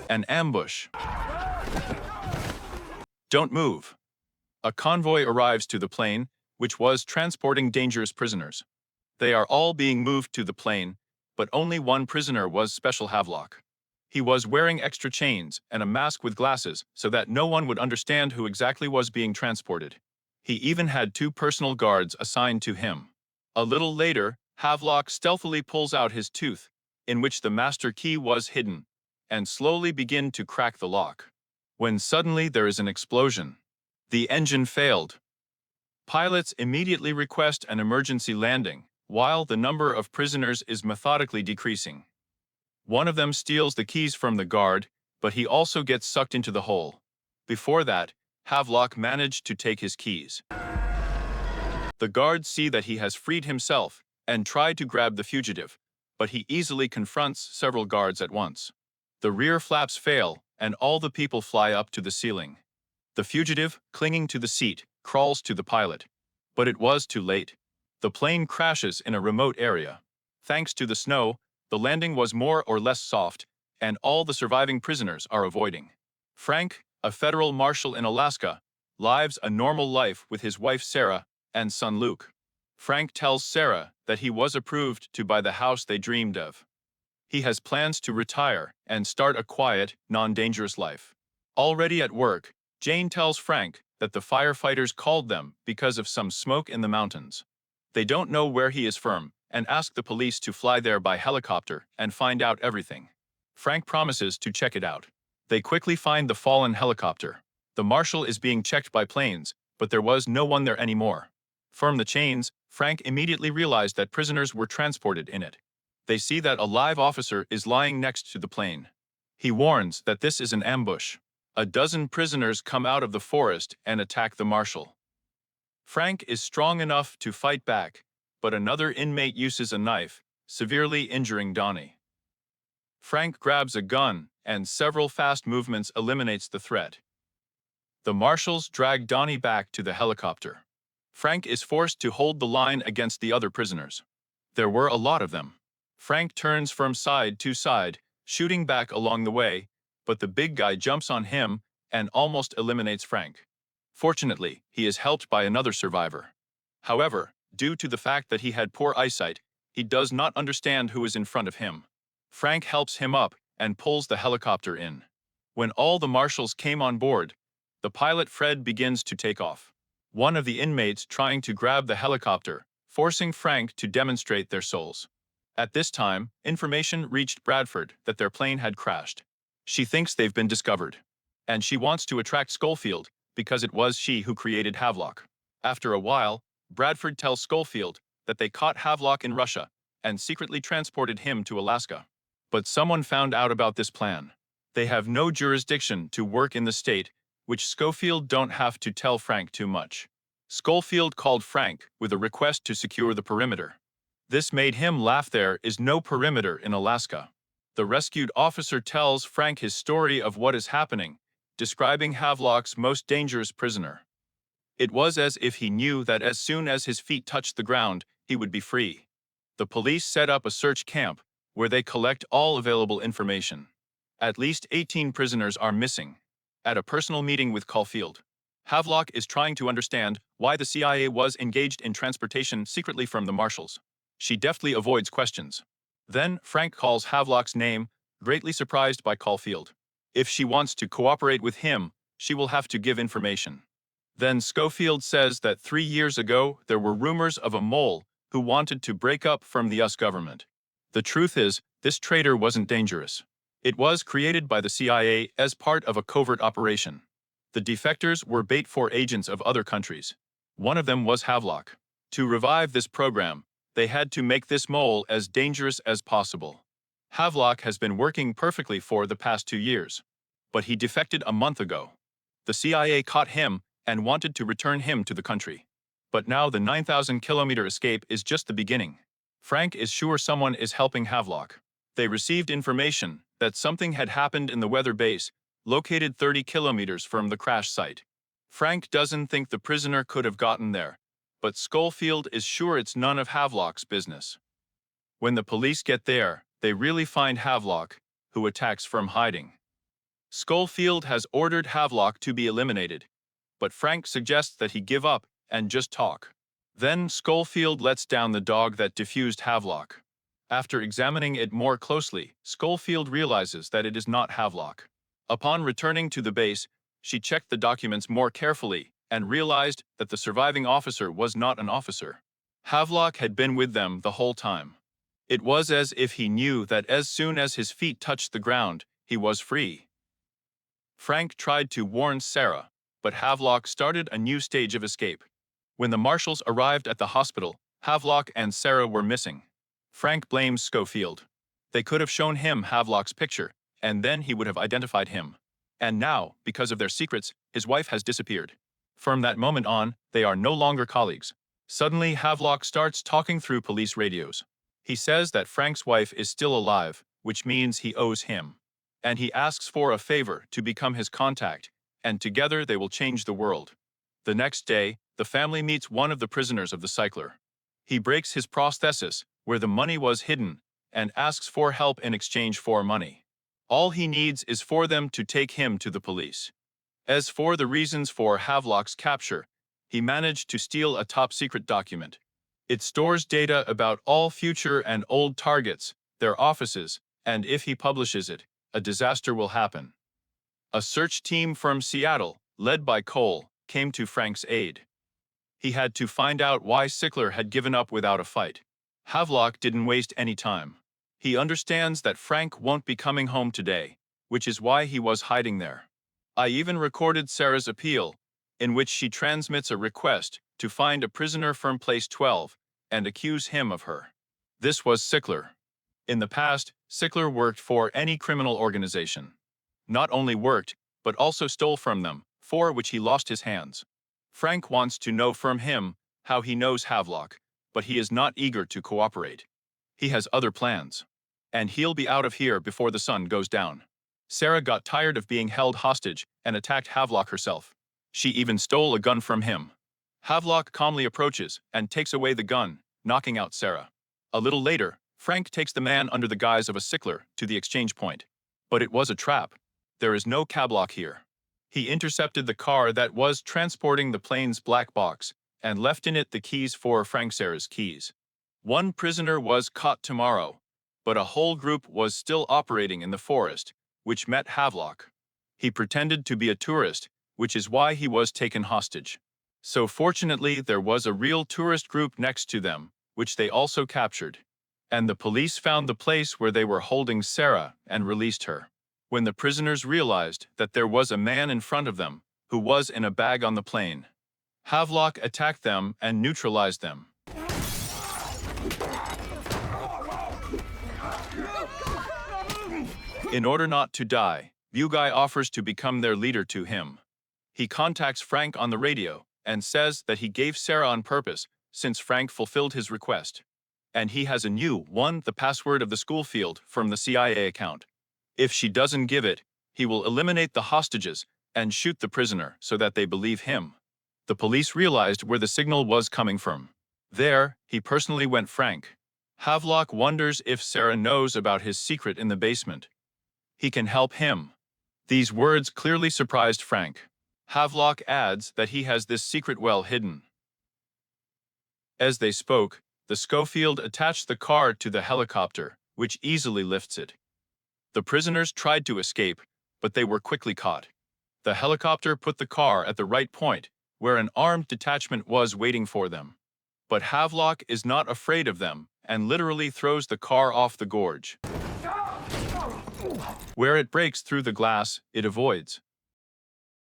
An ambush. Don't move. A convoy arrives to the plane, which was transporting dangerous prisoners. They are all being moved to the plane, but only one prisoner was Special Havelock. He was wearing extra chains and a mask with glasses so that no one would understand who exactly was being transported. He even had 2 personal guards assigned to him. A little later, Havelock stealthily pulls out his tooth, in which the master key was hidden, and slowly begin to crack the lock. When suddenly there is an explosion. The engine failed. Pilots immediately request an emergency landing, while the number of prisoners is methodically decreasing. One of them steals the keys from the guard, but he also gets sucked into the hole. Before that, Havelock managed to take his keys. The guards see that he has freed himself and try to grab the fugitive, but he easily confronts several guards at once. The rear flaps fail, and all the people fly up to the ceiling. The fugitive, clinging to the seat, crawls to the pilot. But it was too late. The plane crashes in a remote area. Thanks to the snow, the landing was more or less soft, and all the surviving prisoners are avoiding. Frank, a federal marshal in Alaska, lives a normal life with his wife Sarah and son Luke. Frank tells Sarah that he was approved to buy the house they dreamed of. He has plans to retire and start a quiet, non-dangerous life. Already at work, Jane tells Frank that the firefighters called them because of some smoke in the mountains. They don't know where he is from and ask the police to fly there by helicopter and find out everything. Frank promises to check it out. They quickly find the fallen helicopter. The marshal is being checked by planes, but there was no one there anymore. From the chains, Frank immediately realized that prisoners were transported in it. They see that a live officer is lying next to the plane. He warns that this is an ambush. A dozen prisoners come out of the forest and attack the marshal. Frank is strong enough to fight back, but another inmate uses a knife, severely injuring Donnie. Frank grabs a gun, and several fast movements eliminates the threat. The marshals drag Donnie back to the helicopter. Frank is forced to hold the line against the other prisoners. There were a lot of them. Frank turns from side to side, shooting back along the way, but the big guy jumps on him and almost eliminates Frank. Fortunately, he is helped by another survivor. However, due to the fact that he had poor eyesight, he does not understand who is in front of him. Frank helps him up and pulls the helicopter in. When all the marshals came on board, the pilot Fred begins to take off. One of the inmates trying to grab the helicopter, forcing Frank to demonstrate their souls. At this time, information reached Bradford that their plane had crashed. She thinks they've been discovered, and she wants to attract Schofield because it was she who created Havelock. After a while, Bradford tells Schofield that they caught Havelock in Russia and secretly transported him to Alaska. But someone found out about this plan. They have no jurisdiction to work in the state, which Schofield don't have to tell Frank too much. Schofield called Frank with a request to secure the perimeter. This made him laugh. There is no perimeter in Alaska. The rescued officer tells Frank his story of what is happening, describing Havelock's most dangerous prisoner. It was as if he knew that as soon as his feet touched the ground, he would be free. The police set up a search camp where they collect all available information. At least 18 prisoners are missing. At a personal meeting with Caulfield, Havelock is trying to understand why the CIA was engaged in transportation secretly from the marshals. She deftly avoids questions. Then Frank calls Havelock's name, greatly surprised by Caulfield. If she wants to cooperate with him, she will have to give information. Then Schofield says that 3 years ago there were rumors of a mole who wanted to break up from the US government. The truth is, this traitor wasn't dangerous. It was created by the CIA as part of a covert operation. The defectors were bait for agents of other countries. One of them was Havelock. To revive this program, they had to make this mole as dangerous as possible. Havelock has been working perfectly for the past 2 years, but he defected a month ago. The CIA caught him and wanted to return him to the country. But now the 9,000-kilometer escape is just the beginning. Frank is sure someone is helping Havelock. They received information that something had happened in the weather base, located 30 kilometers from the crash site. Frank doesn't think the prisoner could have gotten there, but Schofield is sure it's none of Havelock's business. When the police get there, they really find Havelock, who attacks from hiding. Schofield has ordered Havelock to be eliminated, but Frank suggests that he give up and just talk. Then Schofield lets down the dog that diffused Havelock. After examining it more closely, Schofield realizes that it is not Havelock. Upon returning to the base, she checked the documents more carefully and realized that the surviving officer was not an officer. Havelock had been with them the whole time. It was as if he knew that as soon as his feet touched the ground, he was free. Frank tried to warn Sarah, but Havelock started a new stage of escape. When the marshals arrived at the hospital, Havelock and Sarah were missing. Frank blames Schofield. They could have shown him Havelock's picture, and then he would have identified him. And now, because of their secrets, his wife has disappeared. From that moment on, they are no longer colleagues. Suddenly, Havelock starts talking through police radios. He says that Frank's wife is still alive, which means he owes him. And he asks for a favor to become his contact, and together they will change the world. The next day, the family meets one of the prisoners of the cycler. He breaks his prosthesis, where the money was hidden, and asks for help in exchange for money. All he needs is for them to take him to the police. As for the reasons for Havelock's capture, he managed to steal a top-secret document. It stores data about all future and old targets, their offices, and if he publishes it, a disaster will happen. A search team from Seattle, led by Cole, came to Frank's aid. He had to find out why Sickler had given up without a fight. Havelock didn't waste any time. He understands that Frank won't be coming home today, which is why he was hiding there. I even recorded Sarah's appeal, in which she transmits a request to find a prisoner from place 12 and accuse him of her. This was Sickler. In the past, Sickler worked for any criminal organization. Not only worked, but also stole from them, for which he lost his hands. Frank wants to know from him how he knows Havelock, but he is not eager to cooperate. He has other plans. And he'll be out of here before the sun goes down. Sarah got tired of being held hostage and attacked Havelock herself. She even stole a gun from him. Havelock calmly approaches and takes away the gun, knocking out Sarah. A little later, Frank takes the man under the guise of a Sickler to the exchange point. But it was a trap. There is no cablock here. He intercepted the car that was transporting the plane's black box and left in it the keys for Frank Sarah's keys. One prisoner was caught tomorrow, but a whole group was still operating in the forest, which met Havelock. He pretended to be a tourist, which is why he was taken hostage. So fortunately, there was a real tourist group next to them, which they also captured. And the police found the place where they were holding Sarah and released her. When the prisoners realized that there was a man in front of them who was in a bag on the plane, Havelock attacked them and neutralized them. In order not to die, Bugай offers to become their leader to him. He contacts Frank on the radio and says that he gave Sarah on purpose since Frank fulfilled his request. And he has a new one, the password of the school field from the CIA account. If she doesn't give it, he will eliminate the hostages and shoot the prisoner so that they believe him. The police realized where the signal was coming from. There, he personally went Frank. Havelock wonders if Sarah knows about his secret in the basement. He can help him. These words clearly surprised Frank. Havelock adds that he has this secret well hidden. As they spoke, the Schofield attached the car to the helicopter, which easily lifts it. The prisoners tried to escape, but they were quickly caught. The helicopter put the car at the right point, where an armed detachment was waiting for them. But Havelock is not afraid of them and literally throws the car off the gorge. Where it breaks through the glass, it avoids.